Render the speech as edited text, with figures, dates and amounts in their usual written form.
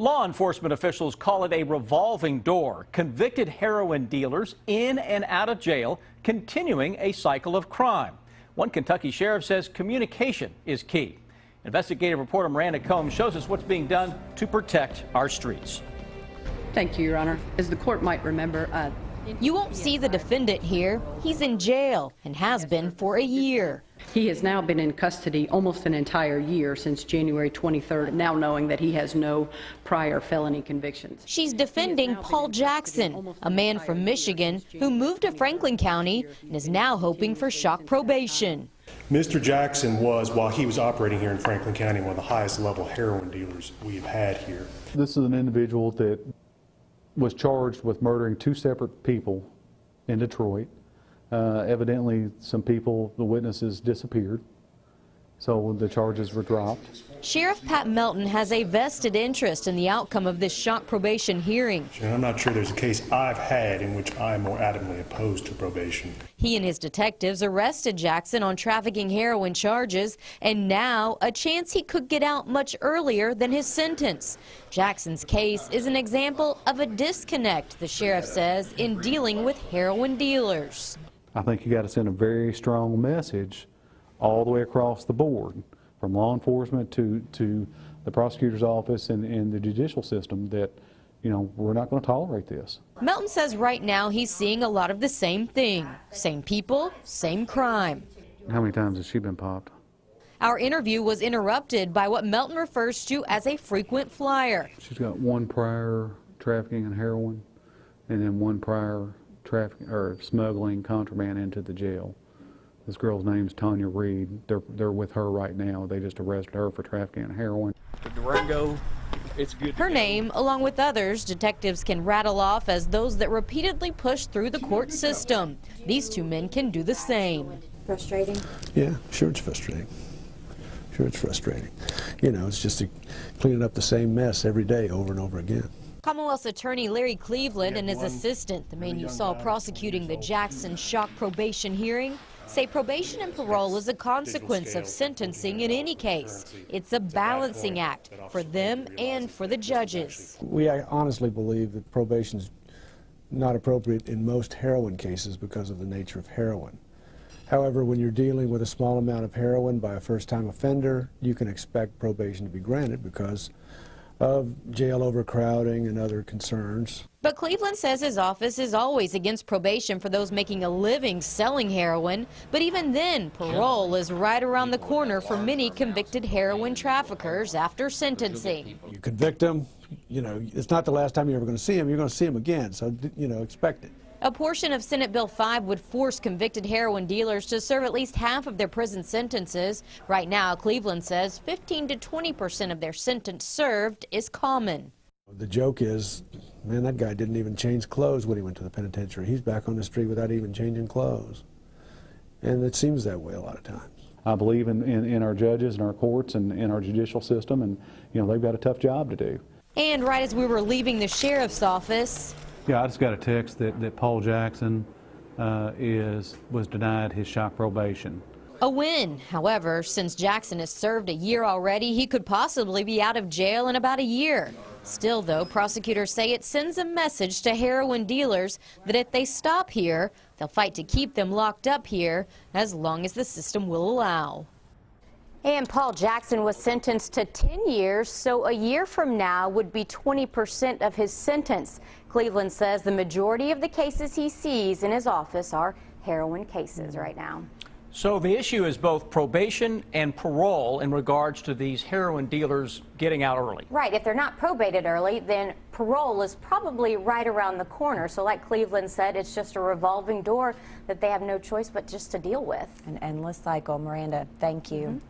Law enforcement officials call it a revolving door. Convicted heroin dealers in and out of jail, continuing a cycle of crime. One Kentucky sheriff says communication is key. Investigative reporter Miranda Combs shows us what's being done to protect our streets. Thank you, Your Honor. As the court might remember, you won't see the defendant here. He's in jail and has been for a year. he has now been in custody almost an entire year since January 23rd, now knowing that he has no prior felony convictions. She's defending Paul Jackson, a man from Michigan who moved to Franklin County and is now hoping for shock probation. Mr. Jackson was, while he was operating here in Franklin County, one of the highest level heroin dealers we've had here. This is an individual that was charged with murdering two separate people in Detroit. Evidently, some people, the witnesses, disappeared, so the charges were dropped. Sheriff Pat Melton has a vested interest in the outcome of this shock probation hearing. And I'm not sure there's a case I've had in which I'm more adamantly opposed to probation. He and his detectives arrested Jackson on trafficking heroin charges, and now a chance he could get out much earlier than his sentence. Jackson's case is an example of a disconnect, the sheriff says, in dealing with heroin dealers. I think you got to send a very strong message all the way across the board, from law enforcement to the prosecutor's office and the judicial system, that, you know, we're not going to tolerate this. Melton says right now he's seeing a lot of the same thing. Same people, same crime. How many times has she been popped? Our interview was interrupted by what Melton refers to as a frequent flyer. She's got one prior trafficking in heroin and then one prior trafficking or smuggling contraband into the jail. This girl's name's Tanya Reed. They're with her right now. They just arrested her for trafficking in heroin. The Durango, it's good. Her name, along with others, detectives can rattle off as those that repeatedly push through the court system. These two men can do the same. Frustrating? Yeah, sure it's frustrating. Sure it's frustrating. You know, it's just cleaning up the same mess every day over and over again. Commonwealth's attorney Larry Cleveland and his assistant, the man you saw prosecuting the Jackson shock probation hearing, say probation and parole is a consequence of sentencing in any case. It's a balancing act for them and for the judges. We honestly believe that probation is not appropriate in most heroin cases because of the nature of heroin. However, when you're dealing with a small amount of heroin by a first-time offender, you can expect probation to be granted because of jail overcrowding and other concerns. But Cleveland says his office is always against probation for those making a living selling heroin. But even then, parole is right around the corner for many convicted heroin traffickers after sentencing. You convict them, you know, it's not the last time you're ever going to see them. You're going to see them again, so, you know, expect it. A portion of Senate Bill 5 would force convicted heroin dealers to serve at least half of their prison sentences. Right now, Cleveland says 15% to 20% of their sentence served is common. The joke is, man, that guy didn't even change clothes when he went to the penitentiary. He's back on the street without even changing clothes. And it seems that way a lot of times. I believe in our judges and our courts and in our judicial system, and, you know, they've got a tough job to do. And right as we were leaving the sheriff's office, yeah, I just got a text that Paul Jackson was denied his shock probation. a win. However, since Jackson has served a year already, he could possibly be out of jail in about a year. Still, though, prosecutors say it sends a message to heroin dealers that if they stop here, they'll fight to keep them locked up here as long as the system will allow. And Paul Jackson was sentenced to 10 years, so a year from now would be 20% of his sentence. Cleveland says the majority of the cases he sees in his office are heroin cases right now. So the issue is both probation and parole in regards to these heroin dealers getting out early. Right. If they're not probated early, then parole is probably right around the corner. So like Cleveland said, it's just a revolving door that they have no choice but just to deal with. An endless cycle. Miranda, thank you.